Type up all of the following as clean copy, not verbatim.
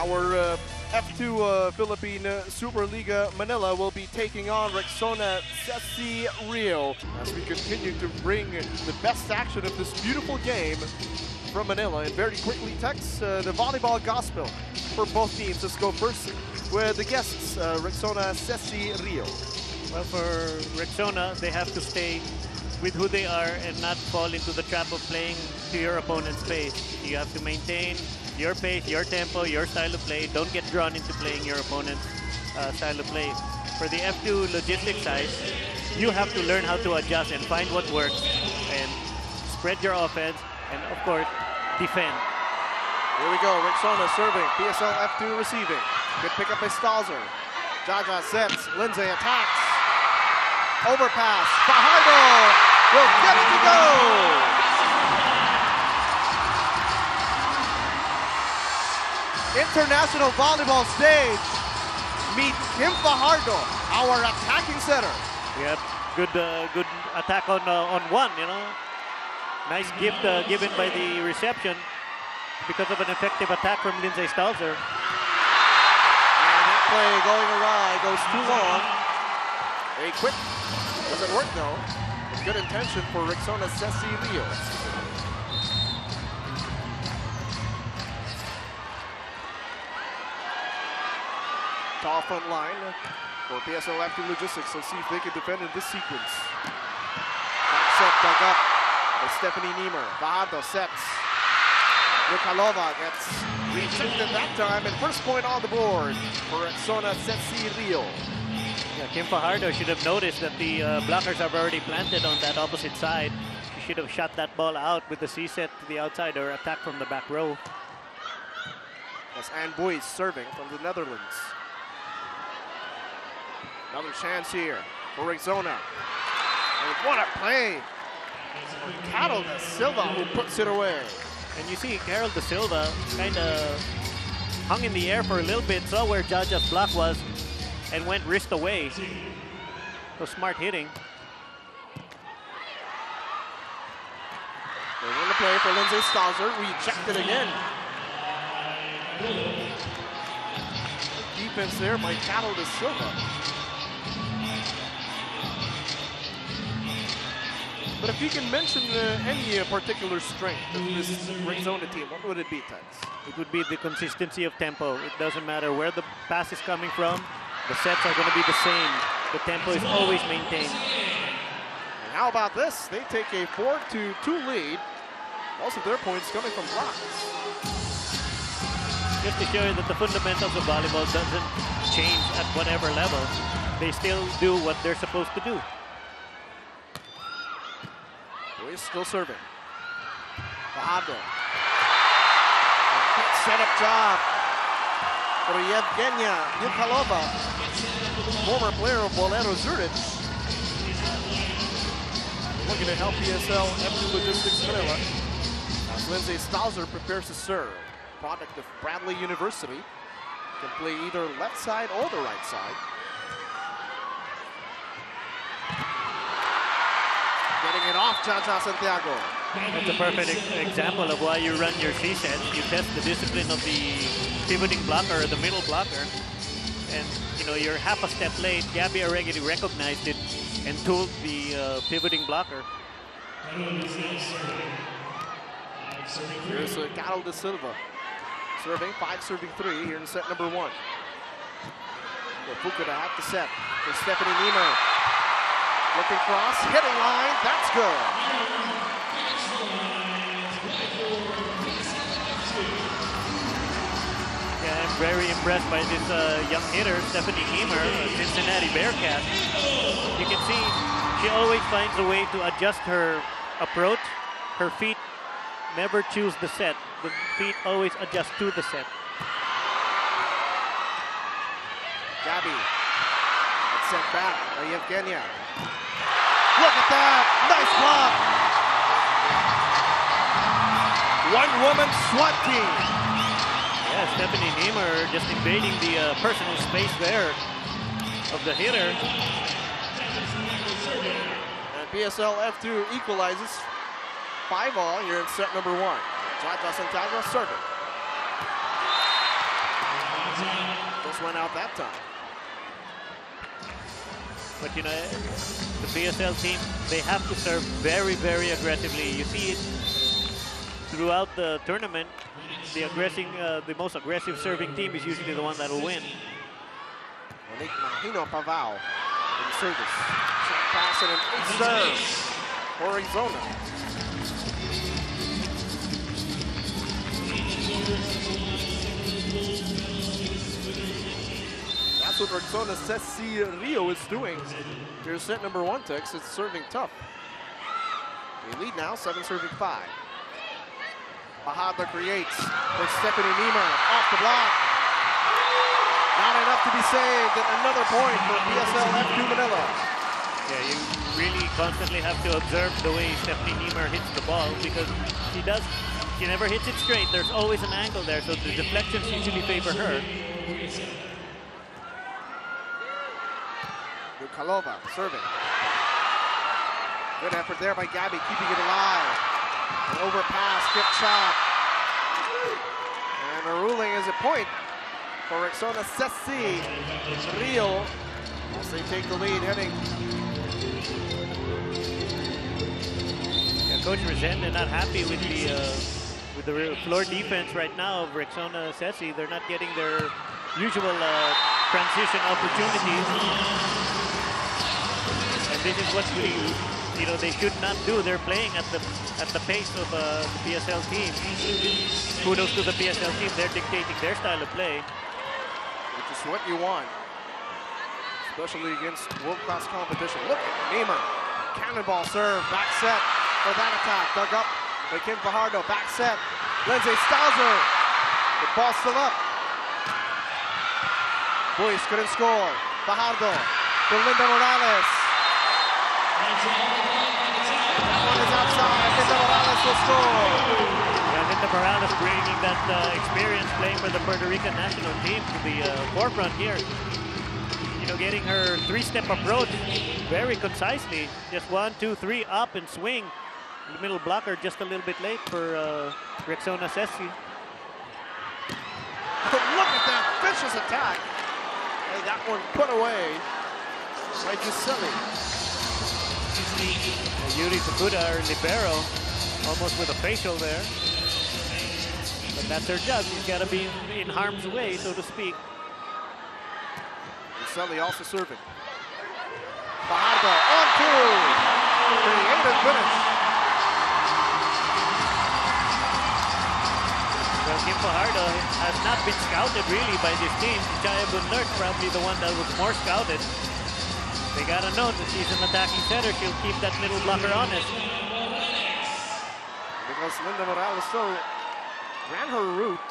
Our F2 Philippine Superliga Manila will be taking on Rexona Sesc Rio as we continue to bring the best action of this beautiful game from Manila. And very quickly, Tex, the volleyball gospel for both teams. Let's go first with the guests, Rexona Sesc Rio. Well, for Rexona, they have to stay with who they are and not fall into the trap of playing to your opponent's pace. You have to maintain your pace, your tempo, your style of play. Don't get drawn into playing your opponent's style of play. For the F2 logistics side, you have to learn how to adjust and find what works and spread your offense and, of course, defend. Here we go, Rexona serving, PSL F2 receiving. Good pickup by Stalzer. Jaja sets, Lindsay attacks. Overpass, Fajardo will get it to go! International volleyball stage, meet Kim Fajardo, our attacking setter. Yeah, good attack on one, you know. Nice gift given by the reception because of an effective attack from Lindsay Stalzer. And that play going awry, goes too long. A quick, doesn't work though. With good intention for Rexona Sesc Rio. Tall front line for PSL F2 Logistics. Let's see if they can defend in this sequence. Back set dug up by Stephanie Niemer. Fajardo sets. Nikolova gets rejected that time, and first point on the board for Rexona Sesc Rio. Yeah, Kim Fajardo should have noticed that the blockers have already planted on that opposite side. She should have shot that ball out with the C-set to the outside or attack from the back row. That's Ann Boyce serving from the Netherlands. Another chance here for Rexona. And what a play! Carol Da Silva who puts it away. And you see Carol Da Silva kind of hung in the air for a little bit, saw where Jaja's block was, and went wrist away. So smart hitting. They win the play for Lindsay Stalzer. Rejected again. Defense there by Carol Da Silva. But if you can mention any particular strength of this Rexona team, what would it be, Tex? It would be the consistency of tempo. It doesn't matter where the pass is coming from. The sets are going to be the same. The tempo is always maintained. And how about this? They take a 4-2 lead. Most of their points coming from blocks. Just to show you that the fundamentals of volleyball doesn't change at whatever level. They still do what they're supposed to do. Boyce still serving. Fajardo. Quick setup job for Yevgenia Nikolova, former player of Bolero Zurich. Looking to help PSL F2 Logistics Manila as Lindsay Stalzer prepares to serve. Product of Bradley University. Can play either left side or the right side. Getting it off, Jaja Santiago. That's a perfect example of why you run your C-sets. You test the discipline of the pivoting blocker or the middle blocker. And, you know, you're half a step late. Gabby already recognized it and tooled the pivoting blocker. Here's Carol Da Silva. Serving, 5 serving 3 here in set number 1. Fukuda at the set for Stephanie Niemer. Looking cross, hitting line, that's good. Yeah, I'm very impressed by this young hitter, Stephanie Niemer, Cincinnati Bearcat. You can see she always finds a way to adjust her approach. Her feet never choose the set. The feet always adjust to the set. Gabby, it's sent back by Yevgenia. Look at that, nice block. One-woman SWAT team. Yeah, Stephanie Niemer just invading the personal space there of the hitter. And PSL F2 equalizes 5-all here in set number 1. Jaja Santiago serving. Almost went out that time. But you know, the PSL team, they have to serve very, very aggressively. You see it throughout the tournament. The most aggressive serving team is usually the one that will win. Mahino Pavao in service. Pass and an ace serve for Rexona. That's what Rexona Sesc Rio is doing. Here's set number 1, Tex. It's serving tough. They lead now, 7 serving 5. Fajardo creates for Stephanie Niemer off the block. Not enough to be saved, and another point for PSL F2 Manila. Yeah, you really constantly have to observe the way Stephanie Niemer hits the ball, because she never hits it straight. There's always an angle there, so the deflections usually favor her. Dukalova serving. Good effort there by Gabby, keeping it alive. An overpass, kick shot. And a ruling is a point for Rexona Sesc Rio as they take the lead, heading. Yeah, Coach Resende not happy with the floor defense right now of Rexona Sesc. They're not getting their usual transition opportunities. And this is what they should not do. They're playing at the pace of the PSL team. Kudos to the PSL team. They're dictating their style of play. Which is what you want, especially against world-class competition. Look at Niemer. Cannonball serve, back set for that attack. Dug up by Kim Fajardo, back set. Lindsay Stauser. The ball still up. Boyce couldn't score. Fajardo to Linda Morales. That one is outside. Linda Morales will score. Yeah, Linda Morales bringing that experience playing for the Puerto Rican national team to the forefront here. You know, getting her 3-step approach very concisely. Just 1, 2, 3, up and swing. The middle blocker just a little bit late for Rexona Sesc. Look at that vicious attack. And that one put away by Giuseppe. Yuri Fukuda, our libero, almost with a facial there. But that's her job. She's got to be in harm's way, so to speak. Giuseppe also serving. Fajardo on 2. Creative finish. Well, Kim Fajardo has not been scouted really by this team. Chaya Bunler probably the one that was more scouted. They gotta know that she's an attacking setter. She'll keep that middle blocker honest. Because Linda Morales still ran her route.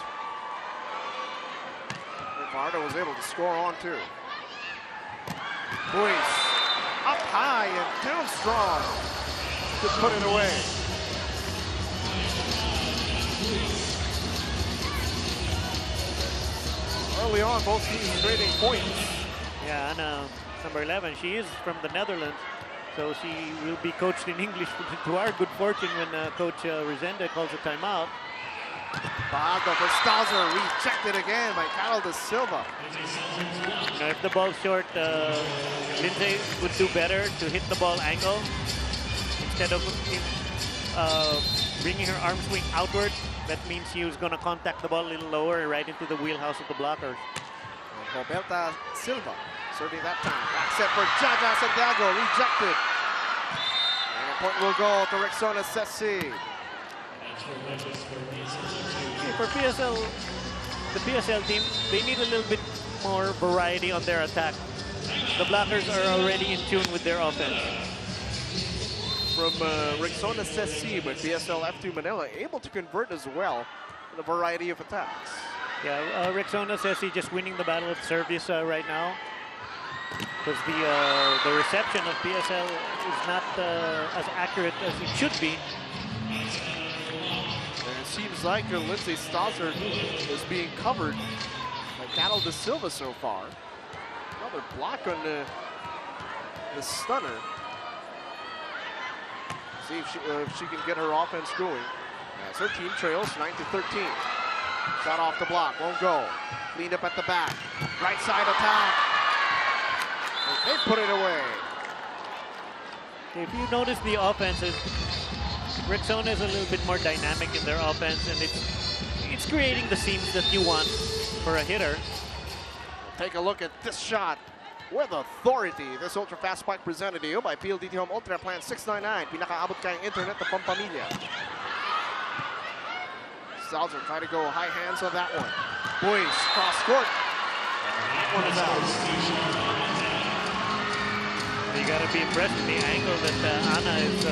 And Fajardo was able to score on 2. Boyce up high and down strong to put it away. Early on, both teams trading points. Yeah, and number 11, she is from the Netherlands, so she will be coached in English to our good fortune when Coach Resende calls a timeout. Fajardo for Stauser, rejected again by Carol De Silva. Now, if the ball's short, Lindsay would do better to hit the ball angle instead of bringing her arm swing outward. That means she was going to contact the ball a little lower right into the wheelhouse of the blockers. Roberta Silva serving that time. Back set for Jaja Santiago, rejected. And a point will go to Rexona Sesc. For PSL, the PSL team, they need a little bit more variety on their attack. The blockers are already in tune with their offense. From Rexona Sesc, but PSL F2 Manila able to convert as well in a variety of attacks. Yeah, Rexona Sesc just winning the battle of service right now. Because the reception of PSL is not as accurate as it should be. And it seems like Lindsay Stauser is being covered by Carol De Silva so far. Another block on the stunner. See if she can get her offense going. As her team trails 9-13. Shot off the block, won't go. Cleaned up at the back. Right side attack. They put it away. If you notice the offenses, Rexona is a little bit more dynamic in their offense, and it's creating the seams that you want for a hitter. Take a look at this shot with authority. This ultra fast spike presented to you by PLDT Home Ultra Plan 699. Pinakaabot kayong internet na pampamilya. Salzer trying to go high hands on that one. Boys, cross court. That one is out. You got to be impressed with the angle that Anna is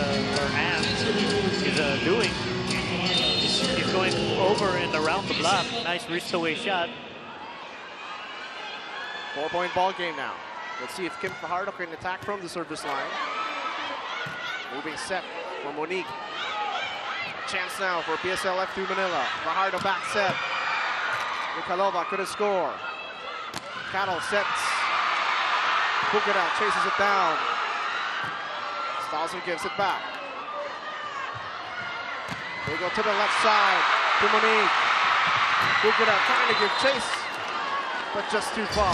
doing. He's going over and around the block. Nice wrist away shot. 4-point ball game now. Let's see if Kim Fajardo can attack from the service line. Moving set for Monique. Chance now for PSL F2 Manila. Fajardo back set. Mikalova couldn't score. Cattle sets. Bukida chases it down. Stalzer gives it back. They go to the left side to Monique. Bukida trying to give chase, but just too far.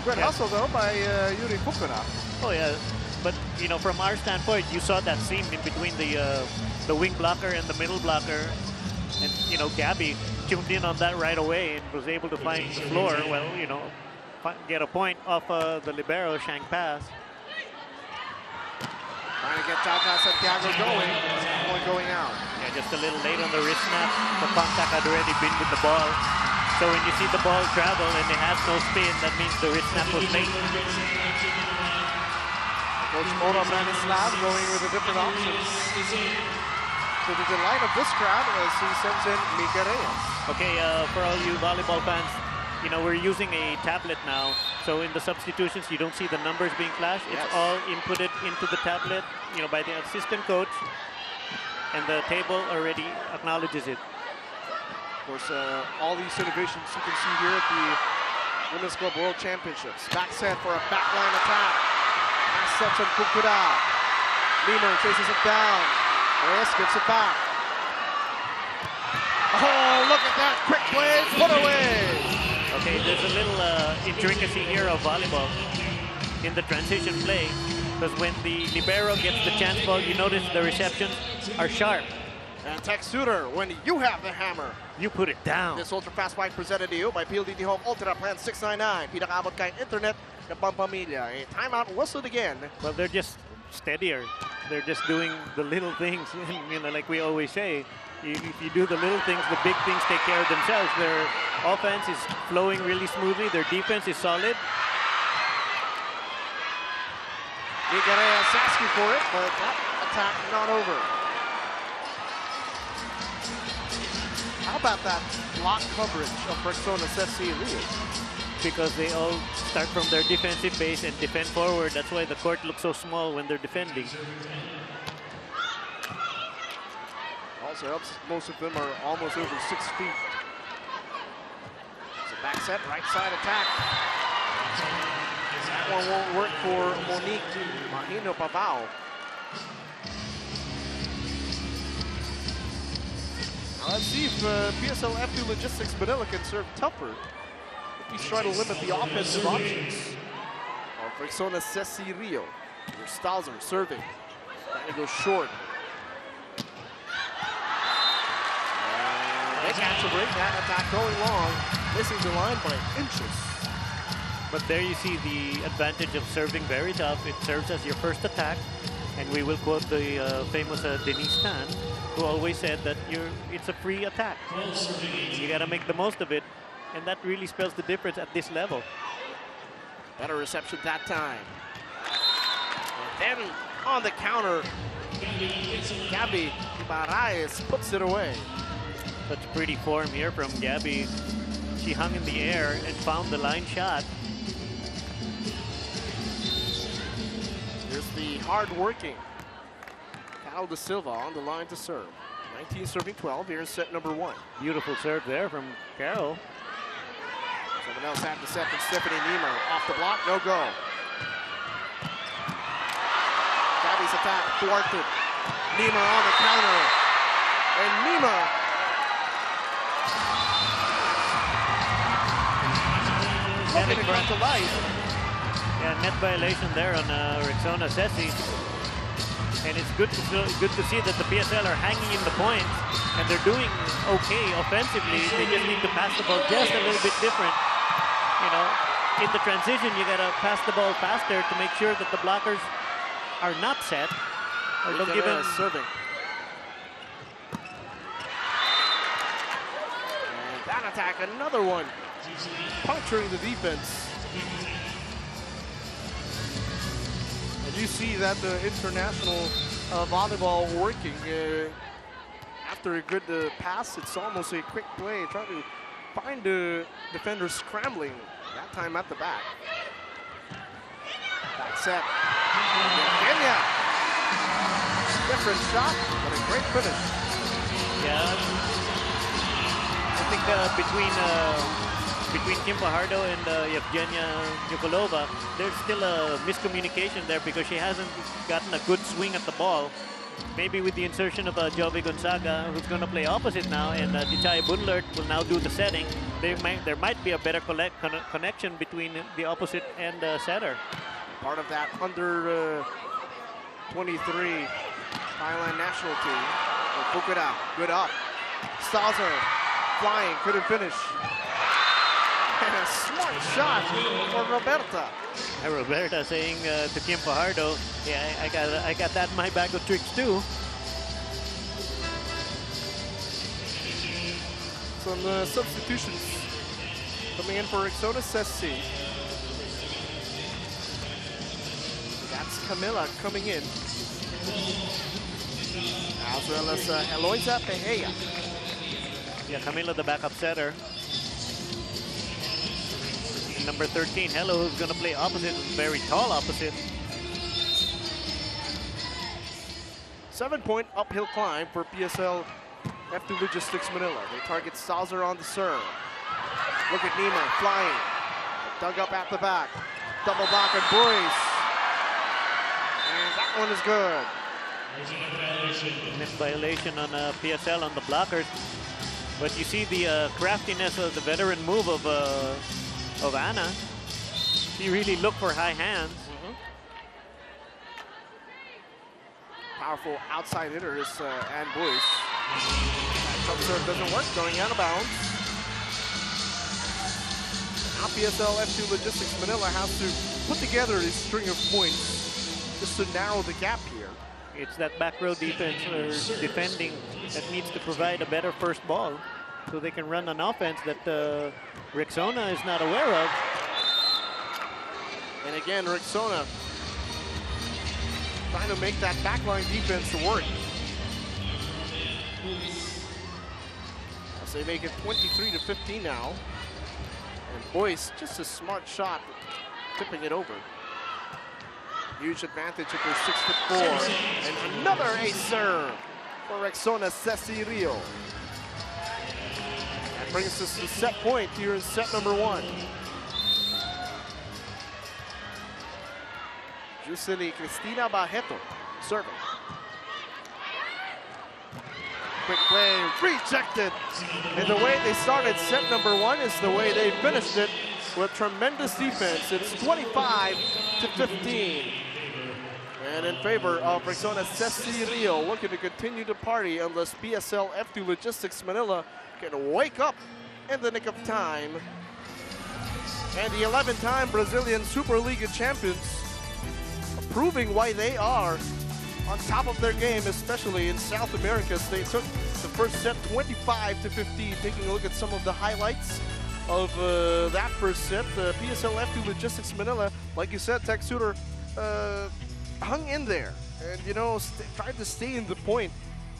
Good hustle though by Yuri Bukida. Oh yeah, but you know, from our standpoint, you saw that seam in between the wing blocker and the middle blocker, and you know, Gabby tuned in on that right away and was able to find the floor. Well, you know, get a point off the libero shank pass. Trying to get Jaja Santiago going. One going out. Yeah, just a little late on the wrist snap. The contact had already been with the ball. So when you see the ball travel and it has no spin, that means the wrist snap was late. Coach Mora Branislav going with a different option. To the delight of this crowd as he sends in Mika Reyes. Okay, for all you volleyball fans, you know, we're using a tablet now. So in the substitutions, you don't see the numbers being flashed. It's all inputted into the tablet, you know, by the assistant coach. And the table already acknowledges it. Of course, all these innovations you can see here at the Women's Club World Championships. Back set for a backline attack. Pass set from Kukura. Lemur chases it down. Reyes gets it back. Oh, look at that quick play, put away. Okay, there's a little intricacy here of volleyball in the transition play, because when the libero gets the chance ball, you notice the receptions are sharp. And Tex Suter, when you have the hammer, you put it down. This ultra fast spike presented to you by PLDT Home Ultra Plan 699. Pinakaabot kayong internet na pampamilya. A timeout whistled again. Well, they're just steadier. They're just doing the little things, you know, like we always say. If you do the little things, the big things take care of themselves. Their offense is flowing really smoothly. Their defense is solid. Miguel asking for it, but that attack not over. How about that block coverage of Rexona Sesc Rio? Because they all start from their defensive base and defend forward. That's why the court looks so small when they're defending. Also helps, most of them are almost over 6 feet. It's a back set, right side attack. That one won't work for Monique Mahino Pavao. Now let's see if PSL F2 Logistics Manila can serve tougher. He's trying to limit the offensive options of Rexona Sesc Rio. Here's Stalzer serving. Trying to go short. They catch a break, that attack going long, missing the line by inches. But there you see the advantage of serving very tough. It serves as your first attack. And we will quote the famous Denise Tan, who always said that it's a free attack. You got to make the most of it. And that really spells the difference at this level. Better reception that time. And then on the counter, Gabby Ibarraez puts it away. Such pretty form here from Gabby. She hung in the air and found the line shot. Here's the hard-working Cal De Silva on the line to serve. 19 serving 12 here in set number 1. Beautiful serve there from Carol. Someone else had the set from Stephanie Niemer. Off the block, no go. Gabby's attack thwarted. Niemer on the counter. And Nima. Looking to come to life. Yeah, net violation there on Rexona Sessi. And it's good to see that the PSL are hanging in the points and they're doing okay offensively. They just need to pass the ball just a little bit different. You know, in the transition, you gotta pass the ball faster to make sure that the blockers are not set or don't give them serving. And that attack, another one, puncturing the defense. And you see that the international volleyball working. After a good pass, it's almost a quick play, trying to find the defender scrambling, that time at the back. Back set. Kenya. Different shot, but a great finish. Yeah. I think between Kim Fajardo and Yevgenia Nikolova, there's still a miscommunication there because she hasn't gotten a good swing at the ball. Maybe with the insertion of Jovi Gonzaga, who's going to play opposite now, and Dichai Bunlert will now do the setting, there might be a better connection between the opposite and setter. Part of that under 23 Thailand national team. Fukuda, good up. Stalzer, flying, couldn't finish. And a smart shot for Roberta. And Roberta saying to Kim Fajardo, yeah, I got that in my bag of tricks too. Some substitutions coming in for Rexona Sesc. That's Camila coming in. As well as Eloisa Pereira. Yeah, Camila, the backup setter. Number 13, Hello, who's going to play opposite, very tall opposite. 7-point uphill climb for PSL F2 Logistics Manila. They target Salzer on the serve. Look at Nima flying. Dug up at the back. Double block and Boyce. And that one is good. Net violation on PSL on the blockers. But you see the craftiness of the veteran move of Anna. She really looked for high hands. Powerful outside hitter is Ann Boyce. Jump serve doesn't work, going out of bounds. Now PSL F2 Logistics Manila has to put together a string of points just to narrow the gap here. It's that back row defense or defending that needs to provide a better first ball so they can run an offense that Rexona is not aware of. And again, Rexona trying to make that backline defense work. As they make it 23-15 now. And Boyce, just a smart shot, tipping it over. Huge advantage if they're 6'4". And another ace serve for Rexona Sesc Rio. That brings us to set point here in set number 1. Juscelie Cristina Barreto serving. Quick play, rejected. And the way they started set number 1 is the way they finished it with tremendous defense. It's 25-15. And in favor of Rexona Sesc Rio, looking to continue to party unless PSL F2 Logistics Manila can wake up in the nick of time. And the 11-time Brazilian Superliga champions proving why they are on top of their game, especially in South America. So they took the first set 25-15. Taking a look at some of the highlights of that first set. PSL F2 Logistics Manila, like you said, Tech Suitor, hung in there and, you know, tried to stay in the point.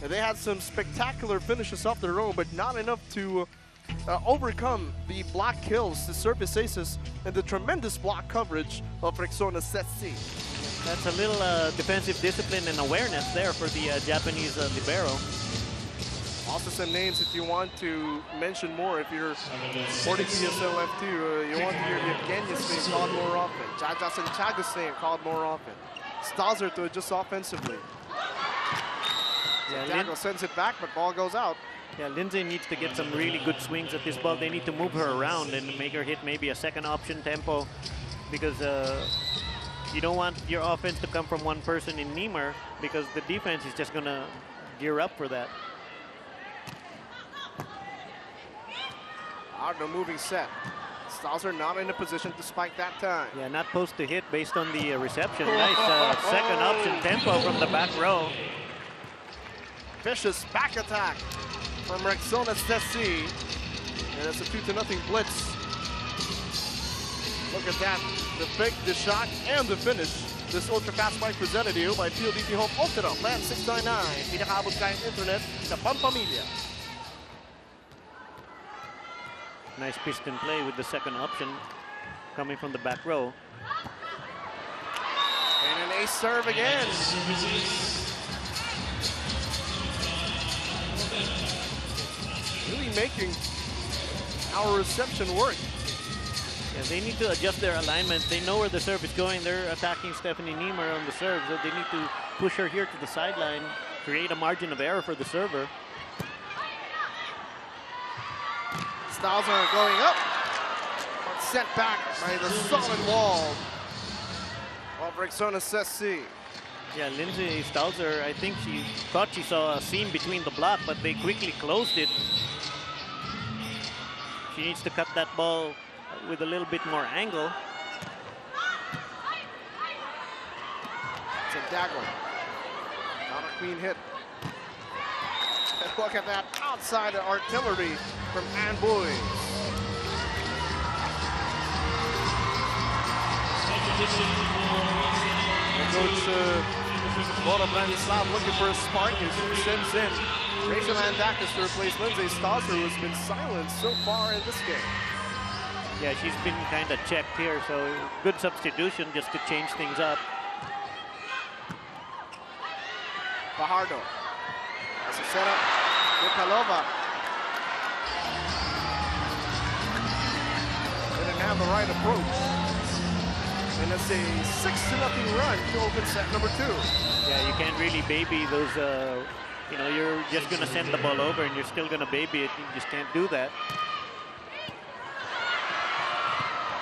And they had some spectacular finishes off their own, but not enough to overcome the block kills, the service aces, and the tremendous block coverage of Rexona Sesc. That's a little defensive discipline and awareness there for the Japanese libero. Also some names if you want to mention more. If you're supporting PSL F2, you want to hear Yevgenia's name called more often. Jaja Santiago's name called more often. Stalzer to adjust offensively. Yeah, Santiago sends it back, but ball goes out. Yeah, Lindsay needs to get some really good swings at this ball. They need to move her around and make her hit maybe a second option tempo, because you don't want your offense to come from one person in Niemer, because the defense is just going to gear up for that. No moving set. Stalzer not in a position to spike that time. Yeah, not post to hit based on the reception. Nice second option tempo from the back row. Vicious back attack from Rexona Sesc. And it's a 2-0 blitz. Look at that. The fake, the shot, and the finish. This ultra fast spike presented to you by PLDT Home Ultra Plan 699. Pinakaabot kayang internet sa Pampamilya. Nice piston play with the second option coming from the back row. And an ace serve again. Really making our reception work. Yeah, they need to adjust their alignment. They know where the serve is going. They're attacking Stephanie Niemer on the serve, so they need to push her here to the sideline, create a margin of error for the server. Stalzer going up, but sent back by the solid wall of Rexona Sesc. Yeah, Lindsay Stalzer, I think she thought she saw a seam between the block, but they quickly closed it. She needs to cut that ball with a little bit more angle. Santiago, not a clean hit. And look at that outside artillery from Ann Boyd. Coach Branislav looking for a spark as he sends in Rachel Andakis to replace Lindsay Stalzer, who has been silent so far in this game. Yeah, she's been kind of checked here, so good substitution just to change things up. Fajardo has a setup. Nikolova didn't have the right approach. And it's a 6-0 run to open set number 2. Yeah, you can't really baby those, you know, you're just going to send the ball over and you're still going to baby it. You just can't do that.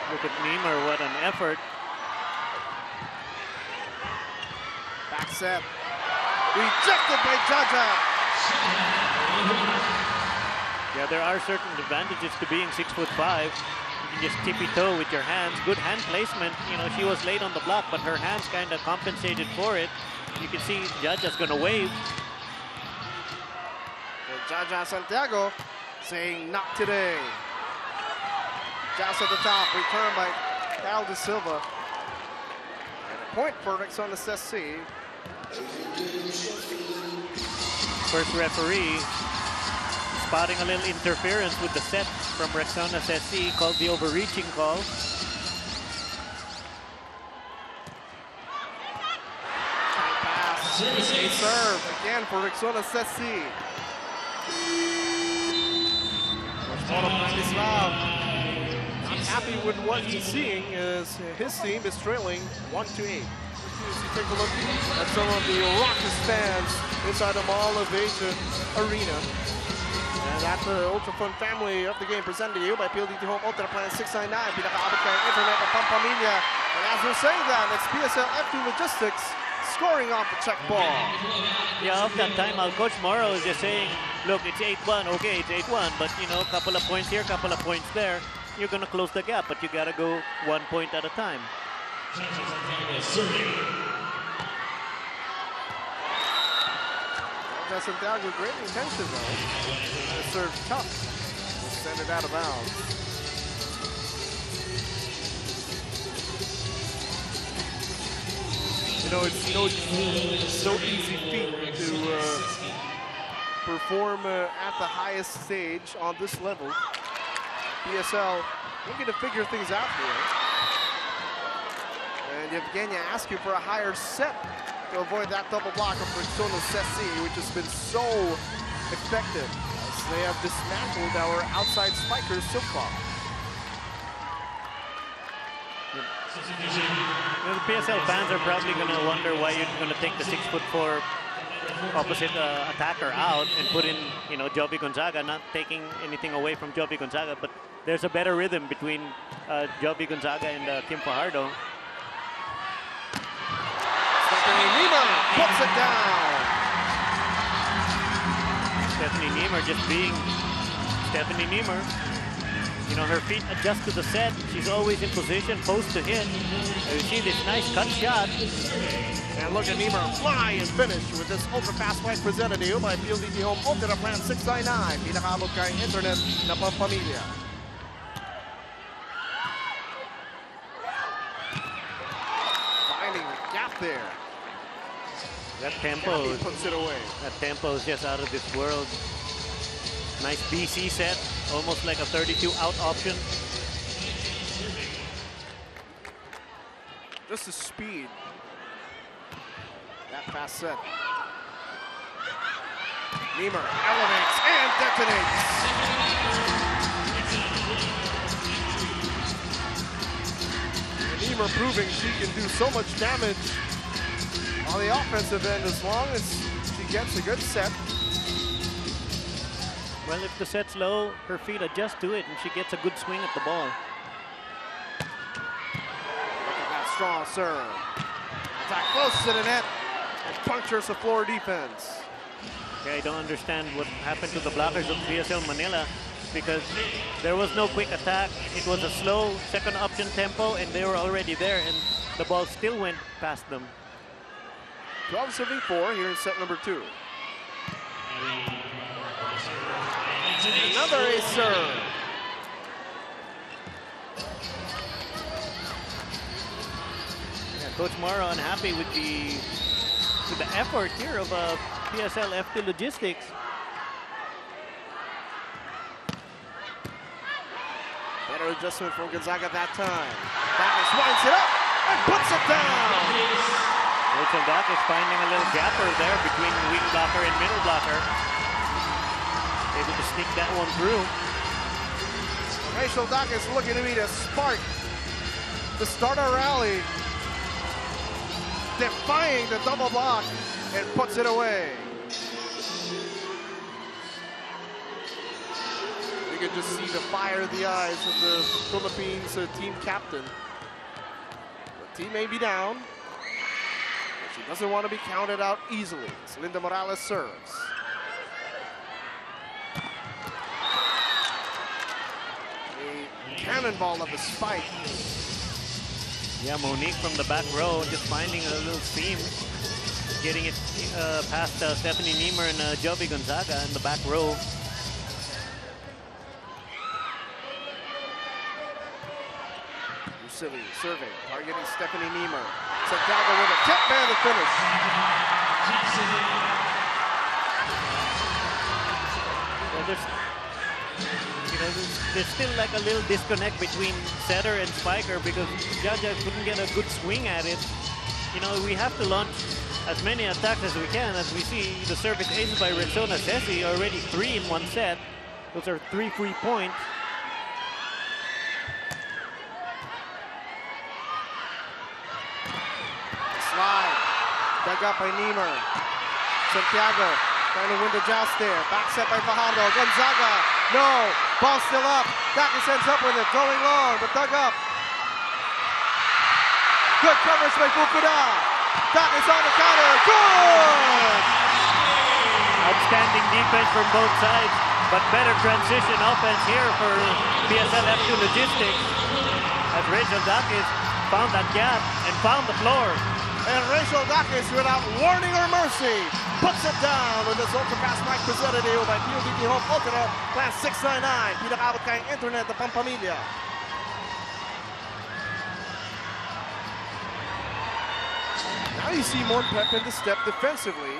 Look at Niemer, what an effort. Back set. Rejected by Jaja. Yeah, there are certain advantages to being 6'5". You can just tippy-toe with your hands. Good hand placement. You know, she was late on the block, but her hands kind of compensated for it. You can see Jaja's going to wave. And Jaja Santiago saying not today. Jazz at the top, returned by Kyle De Silva. And a point for Rexona Sesc. First referee spotting a little interference with the set from Rexona Sesc, called the overreaching call. Pass. A serve again for Rexona Sesc. Branislav not happy with what he's seeing as his team is trailing 1-8. You take a look at some of the raucous fans inside the Mall of Asia Arena. And that's the Ultra Fun family of the game presented to you by PLDT Home Ultra Plan 699. Pinakaabot kayong internet at Pampamilya. And as we're saying that, it's PSL F2 Logistics scoring off the check ball. Yeah, off that timeout, Coach Morrow is just saying, look, it's 8-1. Okay, it's 8-1, but, you know, a couple of points here, couple of points there. You're going to close the gap, but you got to go 1 point at a time. Santiago, great intention though. Serve tough. Send it out of bounds. You know, it's no easy feat to perform at the highest stage on this level. PSL looking to figure things out here. And Evgenia asks you for a higher set to avoid that double block of Rexona Sesc, which has been so effective as they have dismantled our outside spikers so far. The PSL fans are probably going to wonder why you're going to take the 6'4" opposite attacker out and put in, Jovi Gonzaga, not taking anything away from Jovi Gonzaga, but there's a better rhythm between Jovi Gonzaga and Kim Fajardo. Stephanie Niemer puts it down. Stephanie Niemer just being Stephanie Niemer. Her feet adjust to the set. She's always in position, post to hit. You see this nice cut shot. And look at Niemer fly and finish with this ultra-fast white presented to you by PLDT Home Ultra Plan 699. Pinakaabot kay internet na pampamilya. Finding the gap there. That tempo, He puts it away. that tempo is just out of this world. Nice BC set, almost like a 32 out option. Just the speed. That fast set. Niemer elevates and detonates. And Niemer proving she can do so much damage on the offensive end as long as she gets a good set. Well, if the set's low, her feet adjust to it and she gets a good swing at the ball. Look at that strong serve. Attack close to the net and punctures the floor defense. Okay, I don't understand what happened to the blockers of PSL Manila because there was no quick attack. It was a slow second option tempo and they were already there and the ball still went past them. 12-74 here in set number 2. Another ace serve. Yeah, Coach Morrow unhappy with the effort here of PSL F2 Logistics. Better adjustment from Gonzaga that time. Dacus winds it up and puts it down. Rachel Dacus finding a little gapper there between the weak blocker and middle blocker. Able to sneak that one through. Rachel Dacus looking to be the spark to start a rally. Defying the double block and puts it away. You can just see the fire in the eyes of the Philippines team captain. The team may be down, but she doesn't want to be counted out easily. As Linda Morales serves. Cannonball of a spike. Yeah, Monique from the back row just finding a little seam. Getting it past Stephanie Niemer and Jovi Gonzaga in the back row. Rusili serving, targeting Stephanie Niemer. Santiago with a tip and the finish. Well, there's still like a little disconnect between setter and spiker because Jaja couldn't get a good swing at it. We have to launch as many attacks as we can. As we see, the service aces by Rexona Sessi already 3 in one set. Those are 3 free points. Slide, dug up by Niemer. Santiago trying to win the joust there. Back set by Fajardo. Gonzaga, no. Ball still up. Dacus ends up with it. Going long, but dug up. Good coverage by Fukuda. Dacus on the counter. Good! Outstanding defense from both sides, but better transition offense here for PSL F2 Logistics. As Rachel Dacus found that gap and found the floor. And Rachel Dacus, without warning or mercy, puts it down with this ultra-fast mic presented to you by PLDT Home Ultra Plan 699. Pinakaabot kayong internet na pampamilya. Now you see more pep in the step defensively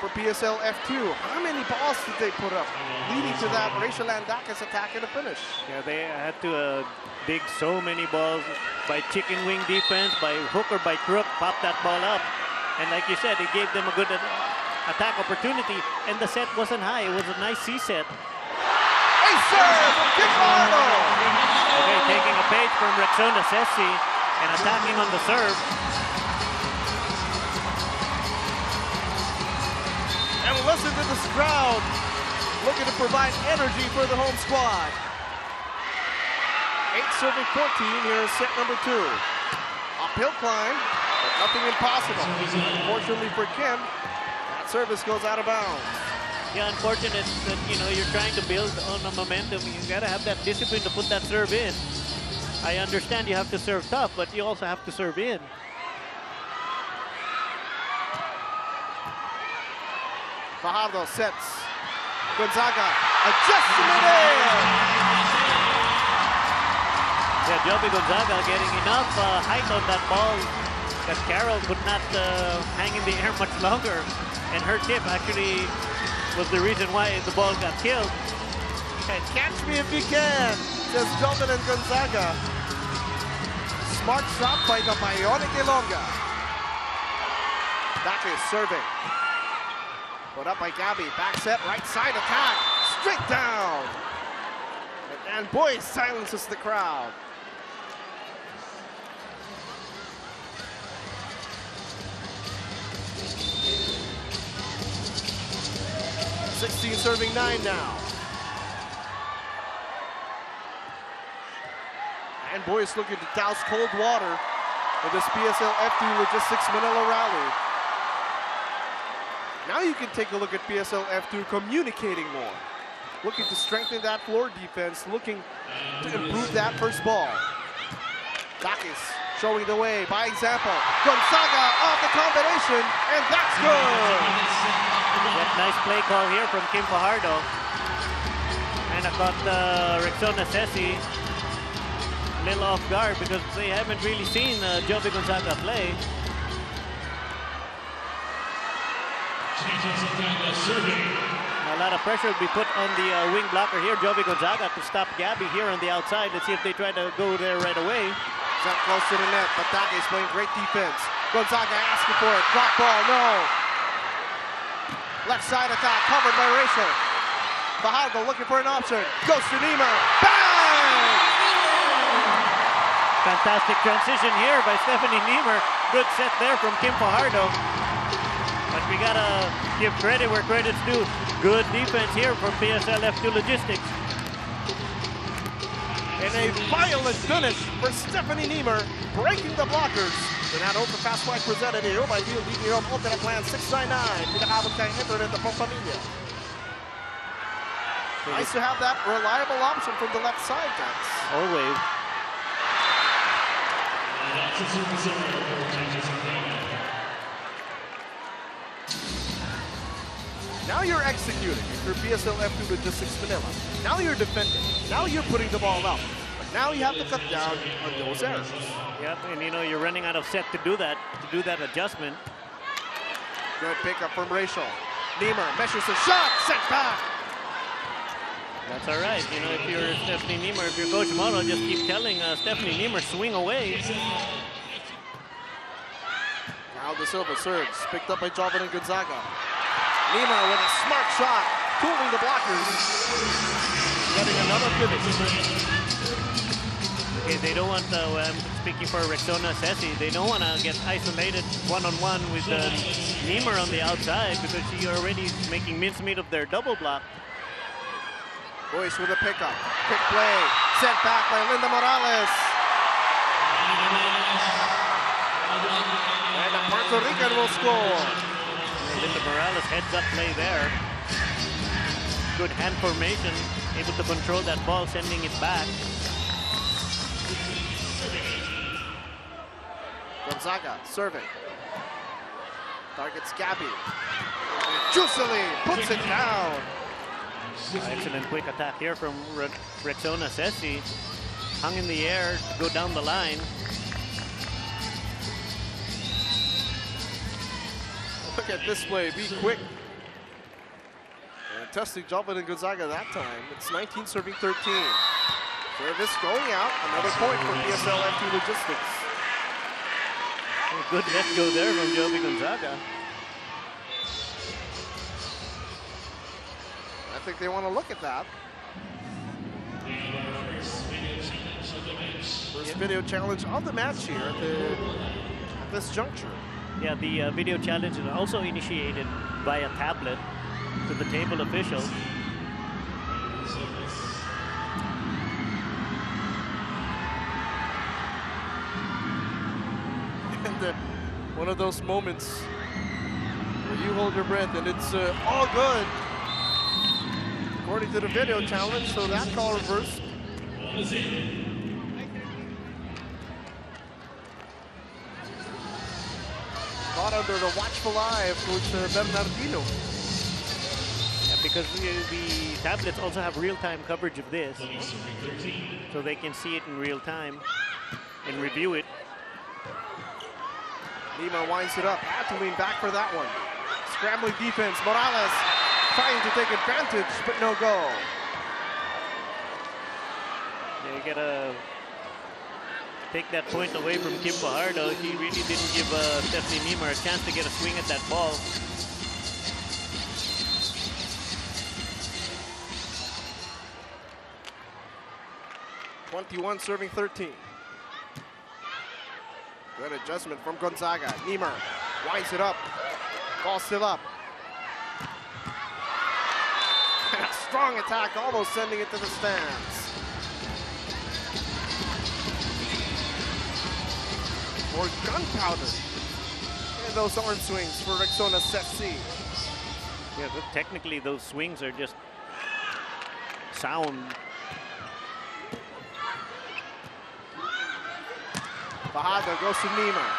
for PSL F2. How many balls did they put up, leading to that Rachel Dacus attack and a finish? Yeah, they had to dig so many balls by chicken wing defense, by hook or by crook, pop that ball up. And like you said, it gave them a good attack opportunity, and the set wasn't high. It was a nice C set. A serve from Kim Fajardo. Okay, taking a page from Rexona Sessi and attacking on the serve. And listen to this crowd looking to provide energy for the home squad. 8-14 here is set number 2. Uphill climb, but nothing impossible. Unfortunately for Kim, that service goes out of bounds. Yeah, unfortunate that, you're trying to build on a momentum. You gotta have that discipline to put that serve in. I understand you have to serve tough, but you also have to serve in. Fajardo sets. Gonzaga adjustment in. Yeah, Joby Gonzaga getting enough height on that ball that Carroll could not hang in the air much longer. And her tip actually was the reason why the ball got killed. And catch me if you can, says Jovan and Gonzaga. Smart shot by the Bionic Ilonga. Back is serving. Put up by Gabby. Back set, right side attack. Straight down. And Boyce silences the crowd. 16 serving 9 now. And Boyce looking to douse cold water with this PSL F2 Logistics Manila rally. Now you can take a look at PSL F2 communicating more. Looking to strengthen that floor defense, looking to improve that first ball. Dakis showing the way by example. Gonzaga off the combination, and that's good! That nice play call here from Kim Fajardo. And I caught Rexona Sessi a little off guard because they haven't really seen Joby Gonzaga play. A lot of pressure will be put on the wing blocker here, Joby Gonzaga, to stop Gabby here on the outside. Let's see if they try to go there right away. Not close to the net, but Dake is playing great defense. Gonzaga asking for it. Drop ball, no. Left side attack, covered by Rachel. Fajardo looking for an option. Goes to Niemer. Bang! Fantastic transition here by Stephanie Niemer. Good set there from Kim Fajardo. But we gotta give credit where credit's due. Good defense here from PSL F2 Logistics. And a violent finish for Stephanie Niemer, breaking the blockers. Renato Ultra Fast Flight presented here by DLD Europe Ultimate Plan 699. Pinakabot kayong internet ng pamilya. Nice to have that reliable option from the left side, guys. Always. Now you're executing if you're PSL F2 Logistics Manila. Now you're defending. Now you're putting the ball up. But now you have to cut down on those errors. Yep, and you're running out of set to do that adjustment. Good pickup from Rachel. Niemer measures a shot, sent back. That's all right. If you're Stephanie Niemer, if you're Coach Moro, just keep telling Stephanie Niemer, swing away. Now De Silva serves, picked up by Jovan and Gonzaga. Niemer with a smart shot, cooling the blockers. Getting another finish. Okay, they don't want, I'm speaking for Rexona Sessi, they don't want to get isolated one-on-one with Niemer on the outside because she already is making mincemeat of their double block. Boyce with a pickup. Quick play. Sent back by Linda Morales. And the Puerto Rican will score. Linda Morales heads up play there. Good hand formation. Able to control that ball, sending it back. Gonzaga serving. Targets Gabby. Juicily puts it down. Excellent quick attack here from Rexona Sessi. Hung in the air to go down the line. Look at this play, be quick. And testing Jovan and Gonzaga that time. It's 19 serving 13. Service going out, another point for PSL F2 Logistics. Good let go there from Joby Gonzaga. I think they want to look at that. First video challenge of the match here at this juncture. Yeah, the video challenge is also initiated via tablet. to the table officials. And one of those moments where you hold your breath and it's all good. According to the video challenge, so that call reversed. Caught under the watchful eye of Coach Bernardino. Yeah, because the tablets also have real-time coverage of this, so they can see it in real time and review it. Lima winds it up, had to lean back for that one. Scrambling defense, Morales trying to take advantage, but no goal. Yeah, you gotta take that point away from Kim Fajardo. He really didn't give Stephanie Niemer a chance to get a swing at that ball. (21 serving 13). Good adjustment from Gonzaga. Niemer winds it up. Ball still up. And a strong attack, almost sending it to the stands. More gunpowder in those arm swings for Rexona Sesc. Yeah, but technically those swings are just sound. Fajardo goes to Niemer.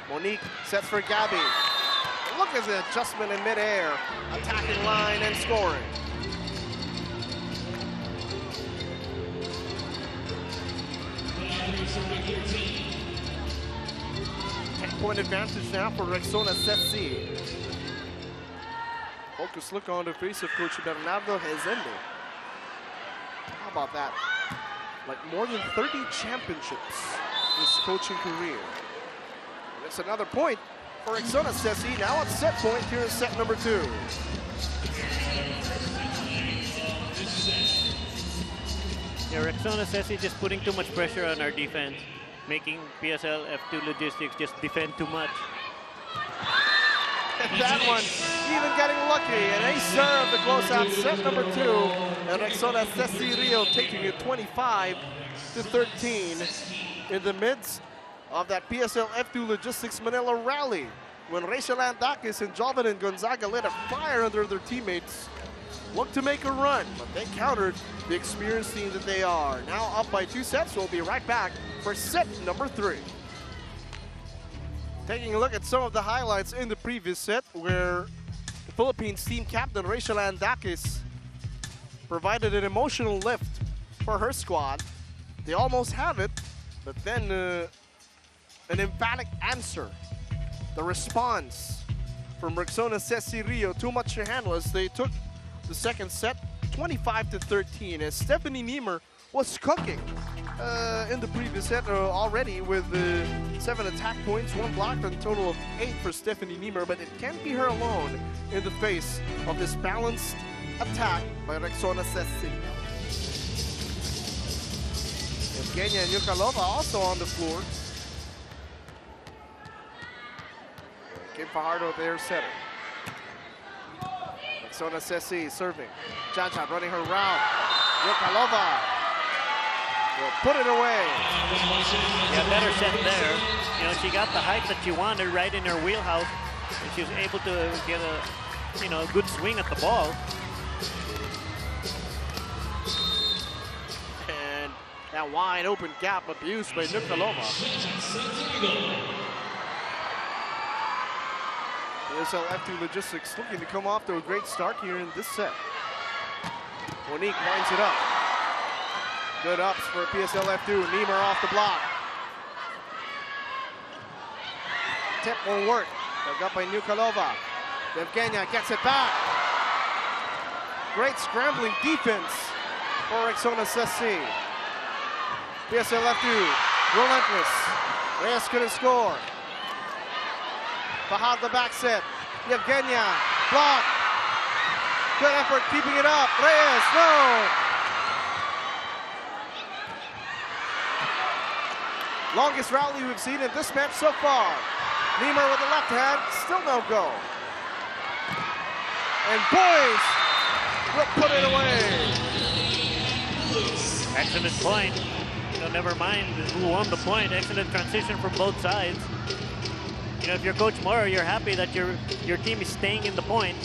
Monique sets for Gabby. Look at the adjustment in midair. Attacking line and scoring. Point advantage now for Rexona Sesc. Focus look on the face of Coach Bernardo Rezende. How about that? Like more than 30 championships in his coaching career. And it's another point for Rexona Sesc. Now it's set point here in set number 2. Yeah, Rexona Sesc just putting too much pressure on our defense, making PSL F2 Logistics just defend too much. And that one, even getting lucky. An ace serve to close out set number 2. And Rexona Sesc Rio taking it 25-13 in the midst of that PSL F2 Logistics Manila rally. When Rachel Andakis and Jovan and Gonzaga lit a fire under their teammates, looked to make a run, but they countered the experienced team that they are. Now up by 2 sets. We'll be right back for set number 3. Taking a look at some of the highlights in the previous set, where the Philippines team captain Rachel Andakis provided an emotional lift for her squad. They almost have it, but then an emphatic answer. The response from Rexona Sesc Rio, too much to handle as they took the second set 25-13, as Stephanie Niemer was cooking in the previous set already with 7 attack points, 1 block, and a total of 8 for Stephanie Niemer, but it can't be her alone in the face of this balanced attack by Rexona Sesc. Evgenia Nyukalova also on the floor. Kim Fajardo there setter. Rexona Sesc serving. Jaja running her route. Nyukalova will put it away. Yeah, better set there. You know, she got the height that she wanted right in her wheelhouse, and she was able to get a, good swing at the ball. And that wide open gap abused by Nyukalova. PSL F2 Logistics looking to come off to a great start here in this set. Monique winds it up. Good ups for PSL F2. Niemer off the block. Tip won't work. Dug up by Nyukalova. Evgenia gets it back. Great scrambling defense for Rexona Sesc. PSL F2 relentless. Reyes couldn't score. Fajardo back set. Evgenia block. Good effort keeping it up. Reyes, no. Longest rally we've seen in this match so far. Niemer with the left hand, still no go. And boys will put it away. Excellent point. You know, never mind who won the point. Excellent transition from both sides. You know, if you're Coach Moro, you're happy that your team is staying in the point.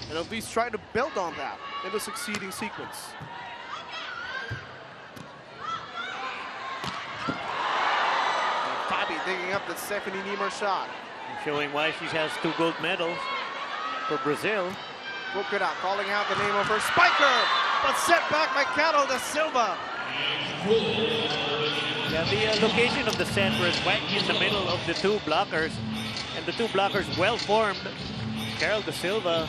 And at least try to build on that in the succeeding sequence. Fabi digging up the Stephanie Niemer shot. Showing why she has 2 gold medals for Brazil. Bukura calling out the name of her spiker, but set back by Carol da Silva. Yeah, the location of the set was right in the middle of the 2 blockers, and the 2 blockers well formed. Carol da Silva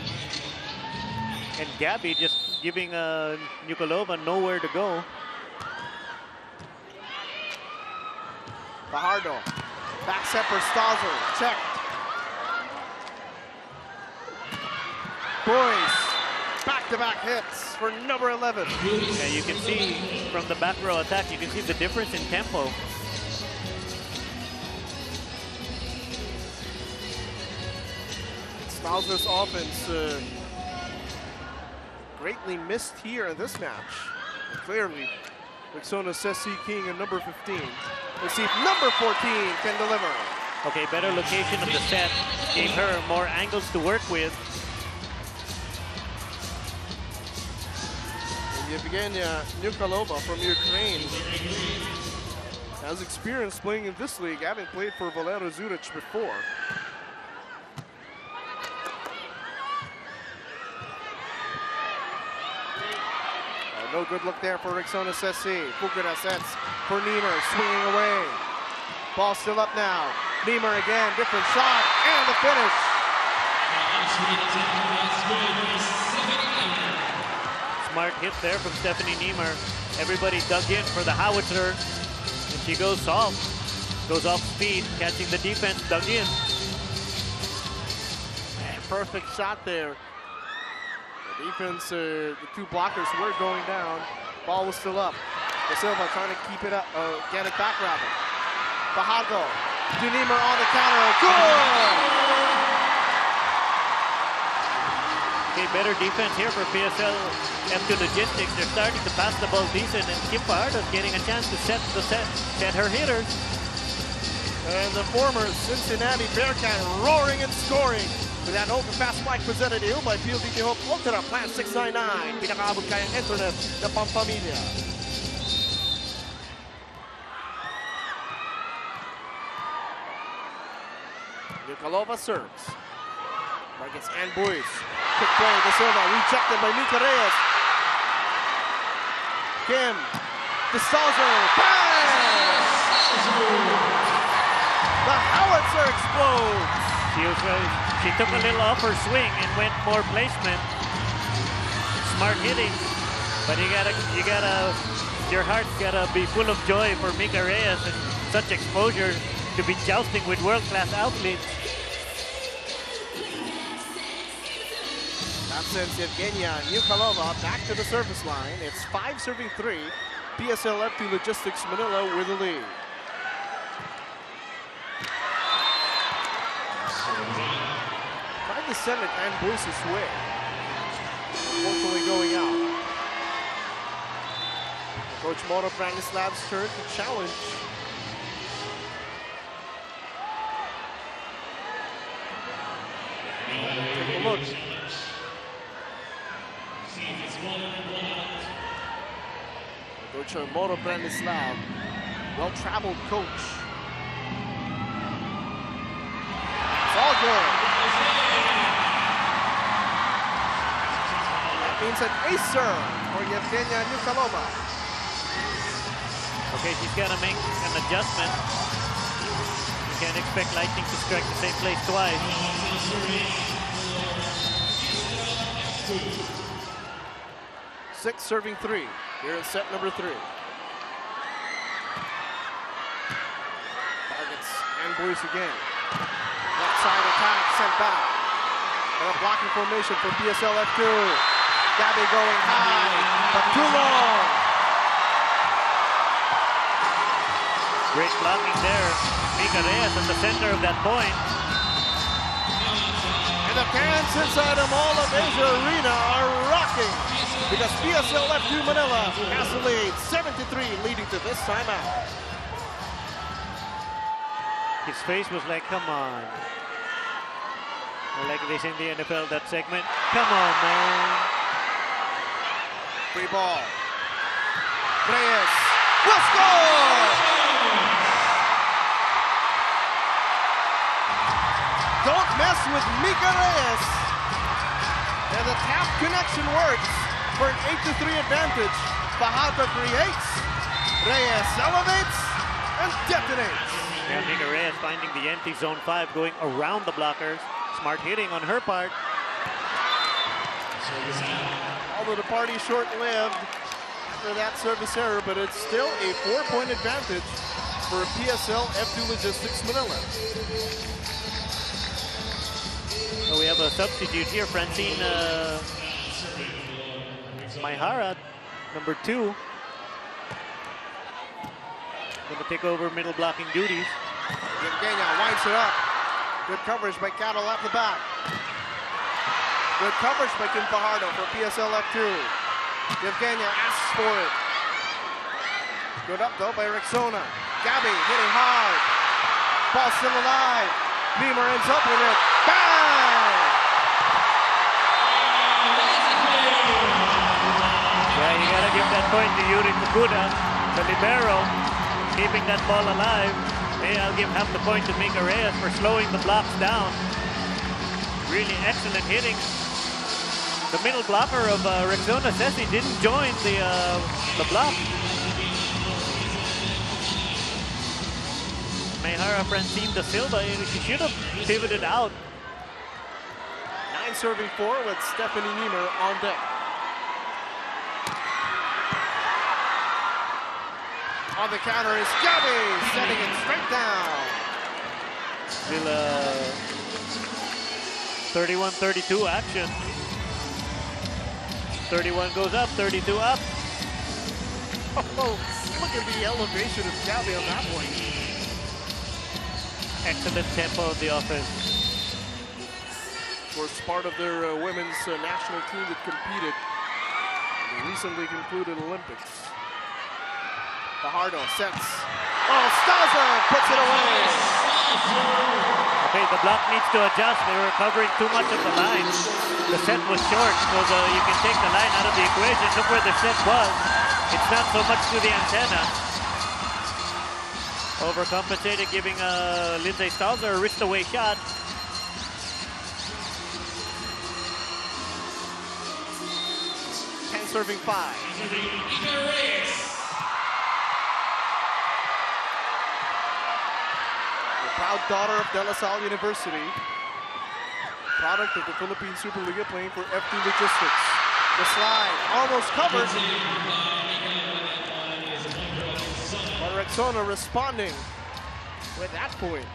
and Gabby just giving Nikolova nowhere to go. Fajardo, back set for Stauser, check. Boys, back-to-back hits for number 11. Yeah, you can see from the back row attack, you can see the difference in tempo. Stauser's offense greatly missed here in this match. And clearly, Rexona Sesc King and number 15. Let's see if number 14 can deliver. Okay, better location of the set gave her more angles to work with. Yevgenia Nikolova from Ukraine has experience playing in this league, having played for Valero Zurich before. No good look there for Rexona Sesc. Bukura sets for Niemer, swinging away. Ball still up now. Niemer again, different shot, and the finish. Smart hit there from Stephanie Niemer. Everybody dug in for the howitzer. And she goes soft, goes off speed, catching the defense, dug in. And perfect shot there. The defense, the 2 blockers were going down. Ball was still up. Da Silva trying to keep it up, get it back rather. Fajardo, to Niemer on the counter, good! Okay, better defense here for PSL F2 Logistics. They're starting to pass the ball decent, and Kim Fajardo's getting a chance to set her hitters. And the former Cincinnati Bearcat roaring and scoring with that open fast spike presented to you by PLDT Hope Ultra Plan 699. Pinakaabot kayang internet na pampamilya. Nikolova serves. Targets and Boys. Quick play, Da Silva rejected by Mika Reyes. Kim, the Stauser, bang! The howitzer explodes. She took a little off her swing and went more placement. Smart hitting, but your heart's gotta be full of joy for Mika Reyes and such exposure to be jousting with world-class athletes. That sends Yevgenia Nikolova back to the service line. It's 5-3. PSL F2 Logistics Manila with the lead. Tried to send it and Boyce's way. Unfortunately going out. Coach Moro Branislav's turn to challenge. Take a look. Coach Moro Branislav, well-traveled coach. It's all good. That means an acer for Yevgenia Nikolova. Okay, she's got to make an adjustment. You can't expect Lightning to strike the same place twice. 6-3 here in set number 3. Targets and Boyce again. Left side attack sent back. And a blocking formation for PSL F2. Gabby going high, but too long. Great blocking there. Mika Reyes at the center of that point. And the fans inside the Mall of Asia Arena are rocking because PSL F2 Manila has the lead 7-3 leading to this timeout. His face was like, come on. Or like they say in the NFL, that segment, come on, man. Free ball. Reyes will score! Don't mess with Mika Reyes. And the tap connection works for an 8-3 advantage. Fajardo creates. Reyes elevates and detonates. Yeah, Mika Reyes finding the empty zone 5, going around the blockers. Smart hitting on her part. Although the party short-lived after that service error, but it's still a 4-point advantage for PSL F2 Logistics Manila. So we have a substitute here, Francine Maihara, number 2. Going to take over middle blocking duties. Yevgenia winds it up. Good coverage by Cattle at the back. Good coverage by Kim Fajardo for PSL F2. Yevgenia asks for it. Good up though by Rexona. Gabby hitting hard. Ball still alive. Beamer ends up with it. Bang! Yeah, you gotta give that point to Yuri Fukuda, the libero, keeping that ball alive. Hey, I'll give half the point to Mika Reyes for slowing the blocks down. Really excellent hitting. The middle blocker of Rexona Sesc didn't join the block. Maihara Francine Da Silva, she should have pivoted out. 9 serving 4 with Stephanie Niemer on deck. On the counter is Gabby, setting it straight down. Still 31-32 action. 31 goes up, 32 up. Oh, look at the elevation of Gabby on that one. Excellent tempo of the offense. Of course, part of their women's national team that competed in the recently concluded Olympics. Fajardo sets. Oh, Staza puts it away. Okay, the block needs to adjust. They were covering too much of the line. The set was short, so you can take the line out of the equation. Look where the set was. It's not so much to the antenna. Overcompensated, giving Lindsay Stalzer a wrist-away shot. Serving 5. Proud daughter of De La Salle University, product of the Philippine Superliga, playing for F2 Logistics. The slide, almost covered. But Rexona responding with that point.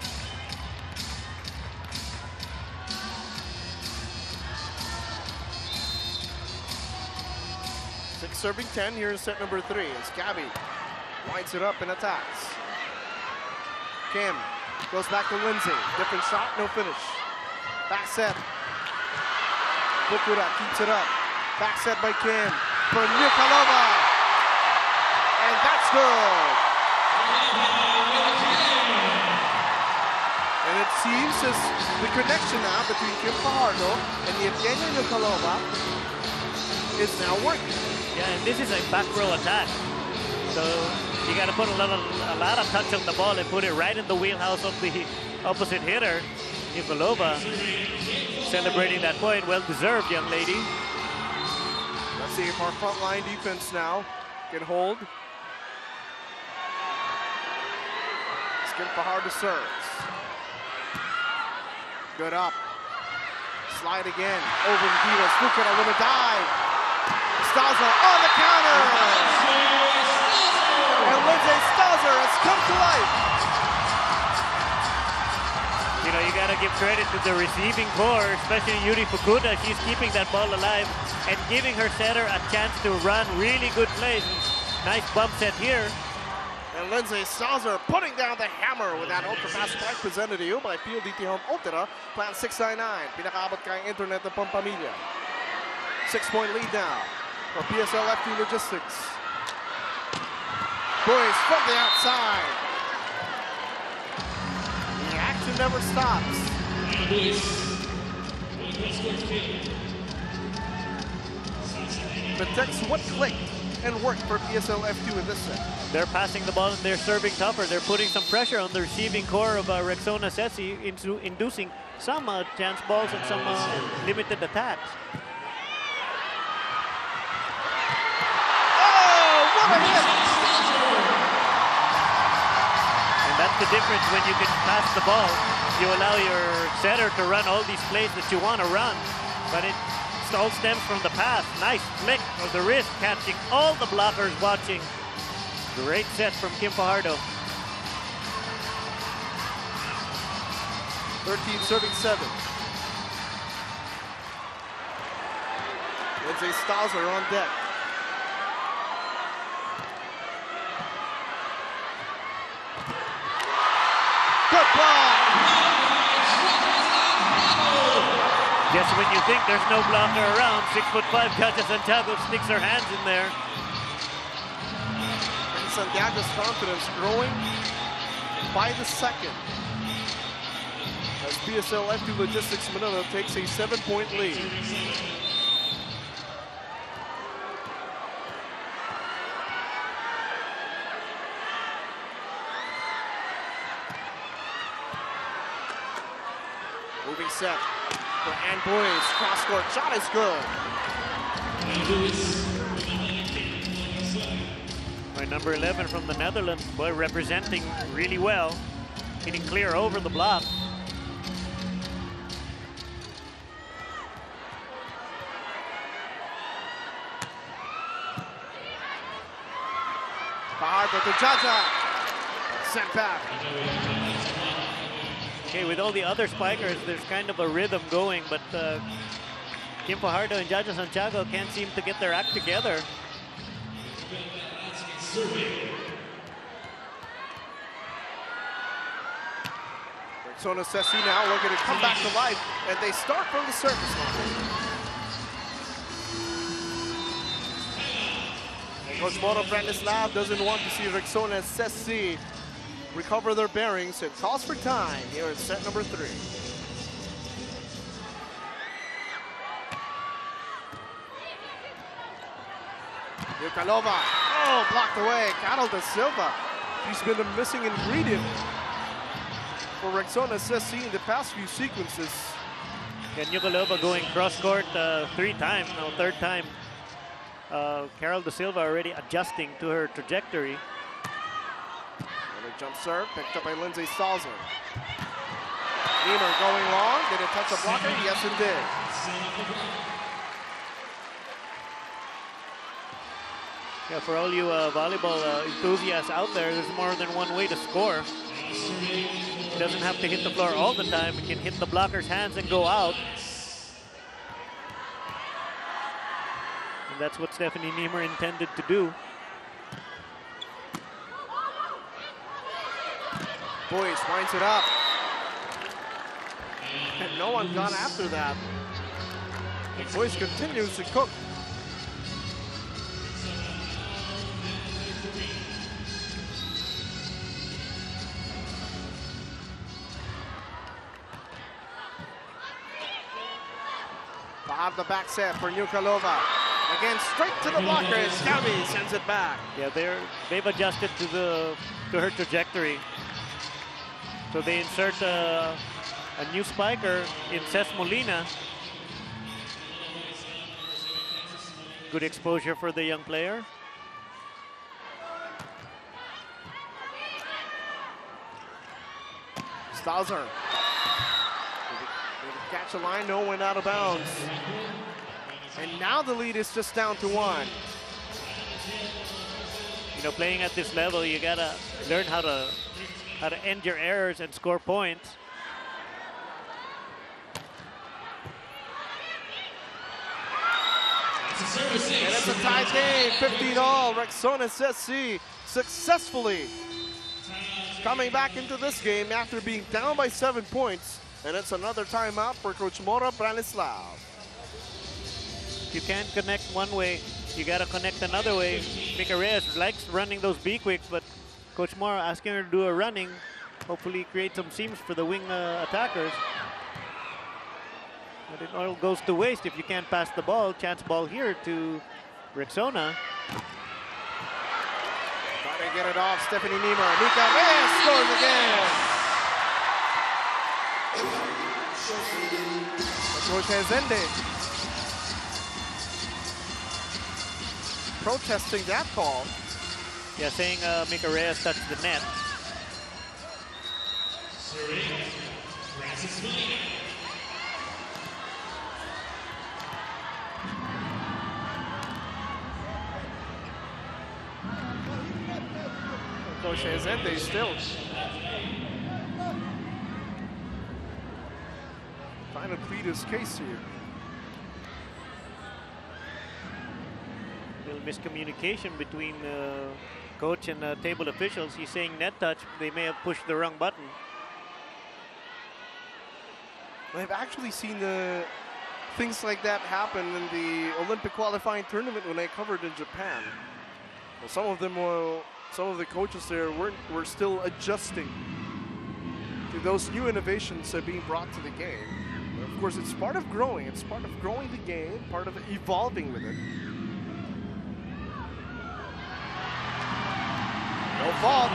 Six serving 10 here in set number 3. As Gabby winds it up and attacks. Kim goes back to Lindsay. Different shot, no finish. Back set. Fukuda keeps it up. Back set by Kim for Nikolova. And that's good. And it seems as the connection now between Kim Fajardo and Yevgenia Nikolova is now working. Yeah, and this is a back row attack. So you got to put a lot of touch on the ball and put it right in the wheelhouse of the opposite hitter, Nikolova. Celebrating that point, well deserved, young lady. Let's see if our front line defense now can hold. Skip Fajardo serves. Good up. Slide again. Over the Divas. Fukuda with a dive. Staza on the counter. And Lindsay Staza has come to life. You know, you got to give credit to the receiving core, especially Yuri Fukuda. She's keeping that ball alive and giving her setter a chance to run really good plays. Nice bump set here. And Lindsay Salzer putting down the hammer with that ultra-fast spike presented to you by PLDT Home Ultra, Plan 699. Pinakaabot kayang internet ng pampamilya. 6-point lead now for PSL FT Logistics. Boys from the outside. The action never stops. But text what clicked and worked for PSL F2 in this set. They're passing the ball and they're serving tougher. They're putting some pressure on the receiving core of Rexona Sesc, inducing some chance balls and some limited attacks. Oh, what a hit! And that's the difference when you can pass the ball. You allow your setter to run all these plays that you want to run, but it all stems from the pass. Nice flick of the wrist, catching all the blockers watching. Great set from Kim Fajardo. 13 serving 7. Lindsay Stalzer on deck. Good ball! Just when you think there's no blocker around, 6'5" Katia Santiago sticks her hands in there. And Santiago's confidence growing by the second as PSL F2 Logistics Manila takes a 7-point lead. Moving set for Ann Boyes. Cross court shot is good. By number 11 from the Netherlands, boy, representing really well, hitting clear over the block. Fajardo to Jaja. Sent back. Okay, with all the other spikers, there's kind of a rhythm going, but Kim Fajardo and Jaja Santiago can't seem to get their act together. Rexona Sesc now looking to come back to life, and they start from the surface line. And Coach Moro Branislav doesn't want to see Rexona Sesc recover their bearings and calls for time here in set number 3. Yukalova, oh, blocked away. Carol da Silva, she's been a missing ingredient for Rexona Sesc in the past few sequences. And Yukalova going cross-court 3 times, now 3rd time. Carol da Silva already adjusting to her trajectory. Another jump serve, picked up by Lindsay Salzer. Niemer going long, did it touch the blocker? Yes, it did. Yeah, for all you volleyball enthusiasts out there, there's more than one way to score. He doesn't have to hit the floor all the time. He can hit the blocker's hands and go out. And that's what Stephanie Niemer intended to do. Boyce winds it up. And no one got after that. And Boyce continues to cook. Behind the back set for Yukalova. Again, straight to the blocker, and Scabby sends it back. Yeah, they've adjusted to her trajectory. So they insert a new spiker in Cesc Molina. Good exposure for the young player. Stalzer. Catch a line, no, went out of bounds. And now the lead is just down to 1. You know, playing at this level, you gotta learn how to end your errors and score points. And it's it's a tie game, 15-all. Rexona Sesc successfully coming back into this game after being down by 7 points. And it's another timeout for Coach Mora Branislav. If you can't connect one way, you got to connect another way. Mika Reyes likes running those B-quicks, but Coach Mora asking her to do a running, hopefully create some seams for the wing attackers. But it all goes to waste if you can't pass the ball. Chance ball here to Rexona. Trying to get it off, Stephanie Niemer. Mika Reyes scores again. Coach Hezende protesting that call. Yeah, saying Mika Reyes touched the net. Coach Hezende still trying to plead his case here. Little miscommunication between coach and table officials. He's saying net touch. They may have pushed the wrong button. I've actually seen things like that happen in the Olympic qualifying tournament when I covered in Japan. Well, some of the coaches there were still adjusting to those new innovations being brought to the game. But of course, it's part of growing. It's part of growing the game, part of evolving with it. No fault,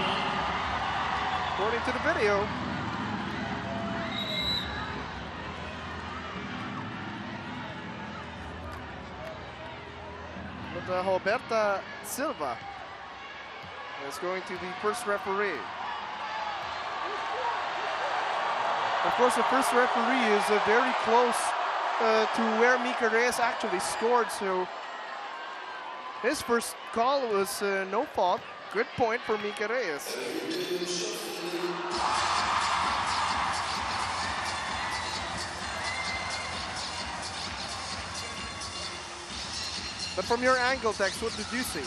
according to the video. But Roberta Silva is going to be first referee. Of course, the first referee is very close to where Mika Reyes actually scored, so his first call was no fault. Good point for Mika Reyes. But from your angle, Tex, what did you see?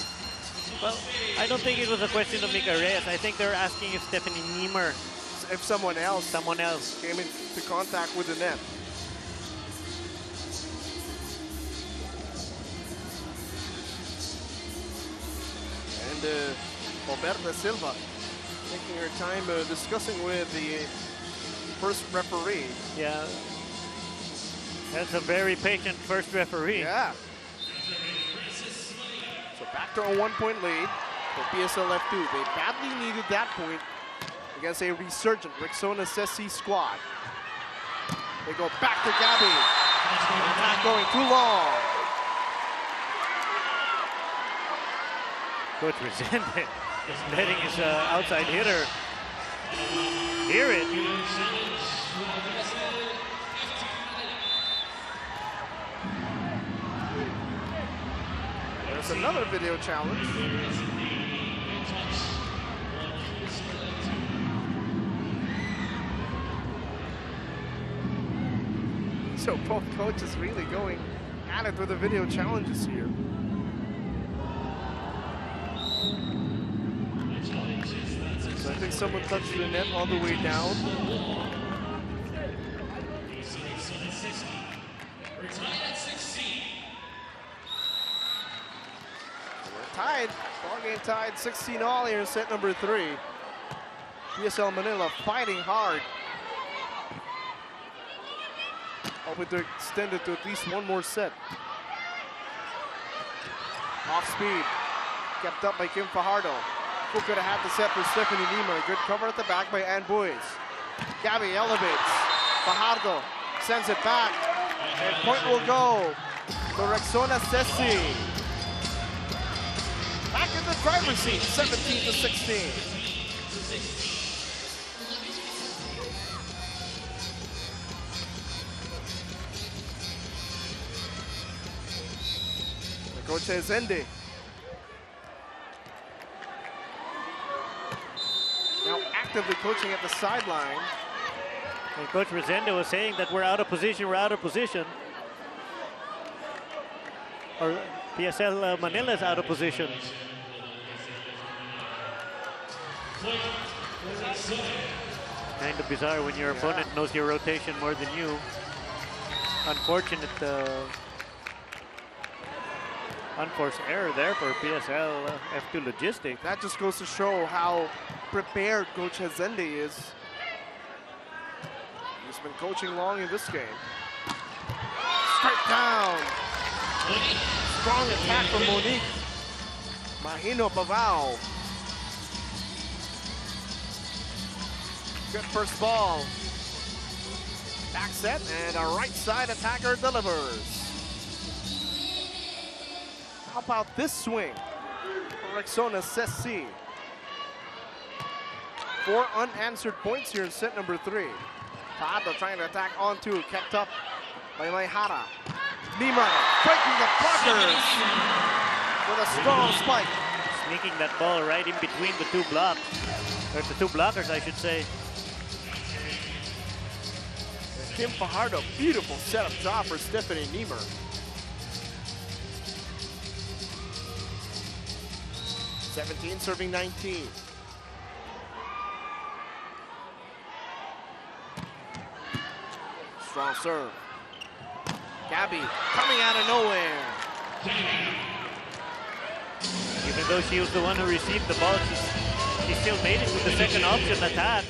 Well, I don't think it was a question of Mika Reyes. I think they're asking if Stephanie Niemer, If someone else came into contact with the net. And Roberta Silva taking her time discussing with the first referee. Yeah, that's a very patient first referee. Yeah. So back to a 1-point lead for PSL F2. They badly needed that point against a resurgent Rexona Sesc squad. They go back to Gabby. Not going too long. Coach Resende is letting his outside hitter hear it. There's another video challenge. So both coaches really going at it with the video challenges here. So I think someone touched the net all the way down. We're tied. Ball game tied 16-all here in set number 3. PSL Manila fighting hard. Hoping to extend it to at least one more set. Off speed. Kept up by Kim Fajardo. Who could have had the set for Stephanie Niemer. Good cover at the back by Ann Boyes. Gabby elevates. Fajardo sends it back. And point will go to Rexona Sesc. Back in the driver's seat, 17-16. Coach Hezende. Now actively coaching at the sideline. And Coach Resende was saying that we're out of position, we're out of position. Or PSL Manila is out of position. Kind of bizarre when your opponent knows your rotation more than you. Unfortunate unforced error there for PSL F2 Logistics. That just goes to show how prepared Coach Hazende is. He's been coaching long in this game. Straight down. Strong attack from Monique. Mahino Pavao. Good first ball. Back set, and a right side attacker delivers. How about this swing for Rexona Sesc? 4 unanswered points here in set number 3. Pada trying to attack onto, kept up by Maihara. Nima breaking the blockers with a strong spike. Sneaking that ball right in between the two blocks, or the two blockers, I should say. Kim Fajardo, beautiful setup job for Stephanie Niemer. (17) serving 19. Strong serve. Gabby coming out of nowhere. Even though she was the one who received the ball, she still made it with the second option attack.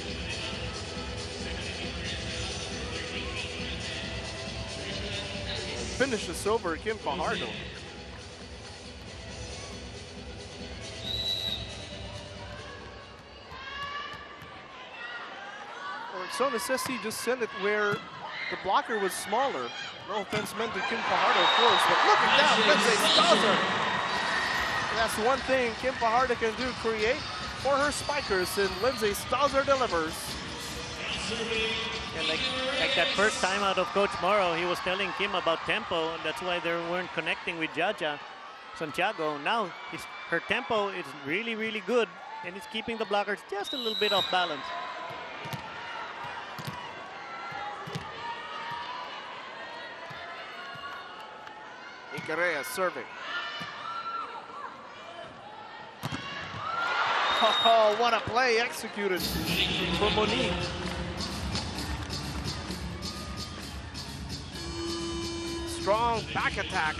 Finishes over Kim Fajardo. Rexona Sesc just sent it where the blocker was smaller. No offense meant to Kim Fajardo, of course, but look at that, Lindsay Stauser. That's one thing Kim Fajardo can do, create for her spikers, and Lindsay Stauser delivers. And like that first time out of Coach Morrow, he was telling Kim about tempo, and that's why they weren't connecting with Jaja Santiago. Now her tempo is really, really good, and it's keeping the blockers just a little bit off balance. Ikarea serving. Oh, what a play executed for Monique. Strong back attack,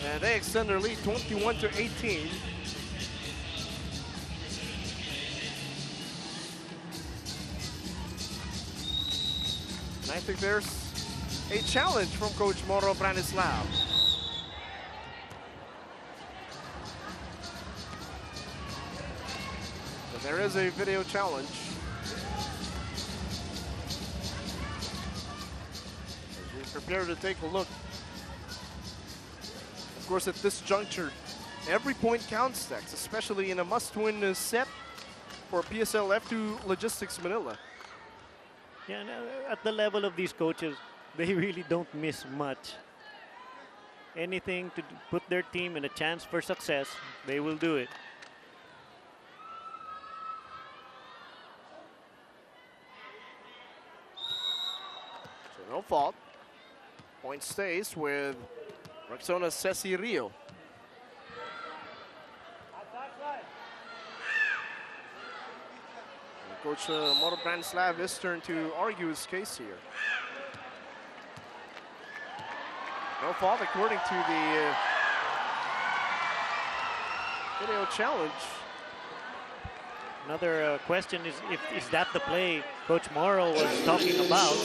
and they extend their lead 21-18. And I think there's a challenge from Coach Moro Branislav. So there is a video challenge. As we prepare to take a look. Of course, at this juncture, every point counts, Stex, especially in a must-win set for PSL F2 Logistics Manila. Yeah, at the level of these coaches, they really don't miss much. Anything to put their team in a chance for success, they will do it. So no fault. Point stays with Rexona Sesc Rio. Coach Moro Branislav is turned to argue his case here. No fault according to the video challenge. Another question is that the play Coach Morrow was talking about?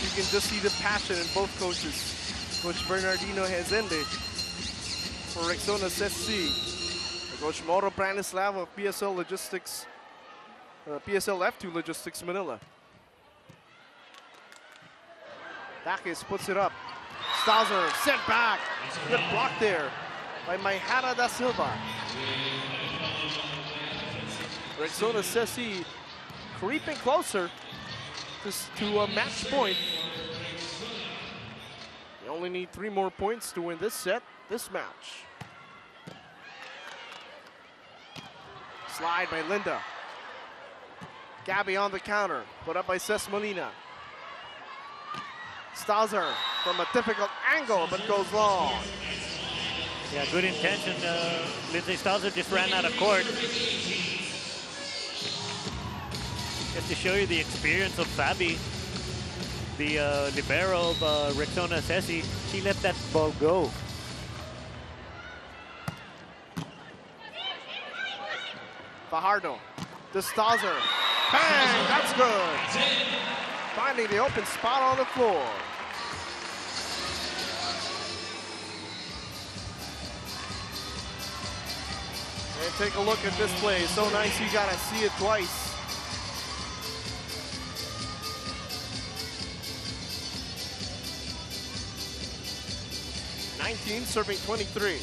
You can just see the passion in both coaches. Coach Bernardino Hazende for Rexona Sesc. Coach Moro Branislav of PSL Logistics, PSL F2 Logistics Manila. Dakis puts it up. Stauser sent back. Good block there by Maihara da Silva. Rexona Sesc creeping closer to a match point. They only need 3 more points to win this set, this match. Slide by Linda. Gabby on the counter, put up by Cesc Molina. Stauser from a difficult angle, but goes long. Yeah, good intention. Lindsay Stauser just ran out of court. Just to show you the experience of Fabi, the libero of Rexona Sesc, she let that ball go. Fajardo to Stauser. Bang! That's good. Finding the open spot on the floor. And take a look at this play. So nice, you gotta see it twice. Serving 23.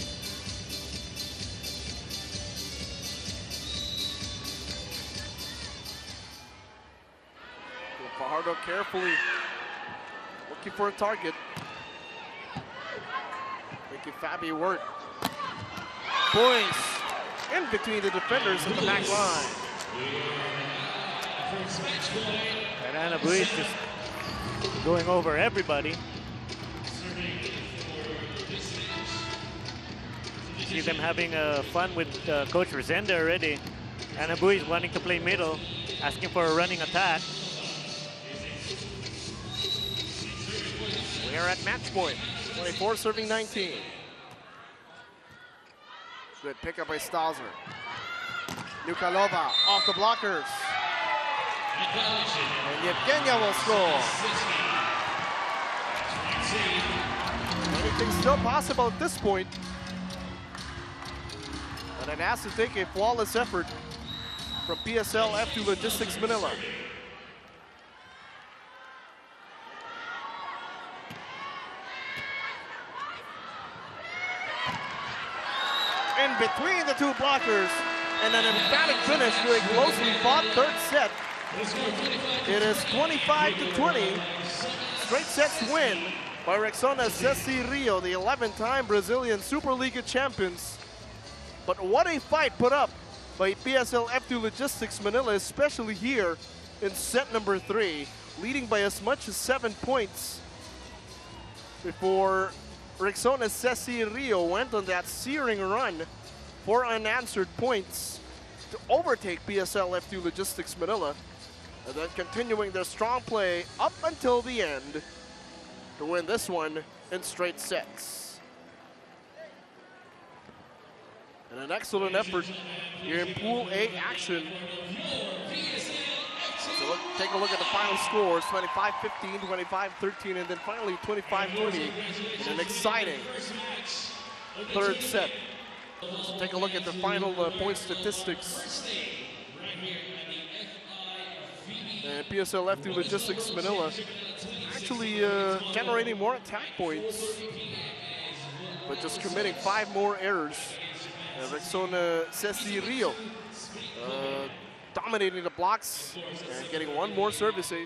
Fajardo carefully looking for a target. Making Fabi work. Points in between the defenders at the back line. And Anna Buis just going over everybody. See them having fun with Coach Resenda already. Anna Buis wanting to play middle, asking for a running attack. We are at match point. 24 serving 19. Good pickup by Stauser. Nukalova off the blockers. And Yevgenia will score. Anything's still possible at this point. And it has to take a flawless effort from PSL F2 Logistics Manila. In between the two blockers, and an emphatic finish to a closely fought third set. It is 25-20. Straight sets win by Rexona Sesc Rio, the 11-time Brazilian Superliga champions. But what a fight put up by PSL F2 Logistics Manila, especially here in set number 3, leading by as much as 7 points before Rexona Sesc Rio went on that searing run for unanswered points to overtake PSL F2 Logistics Manila, and then continuing their strong play up until the end to win this one in straight sets. And an excellent effort here in Pool A action. So take a look at the final scores, 25-15, 25-13, and then finally 25-20 in an exciting third set. So take a look at the final point statistics. And PSL F2 Logistics Manila actually generating more attack points, but just committing 5 more errors. Rexona Sesc Rio dominating the blocks and getting 1 more service ace.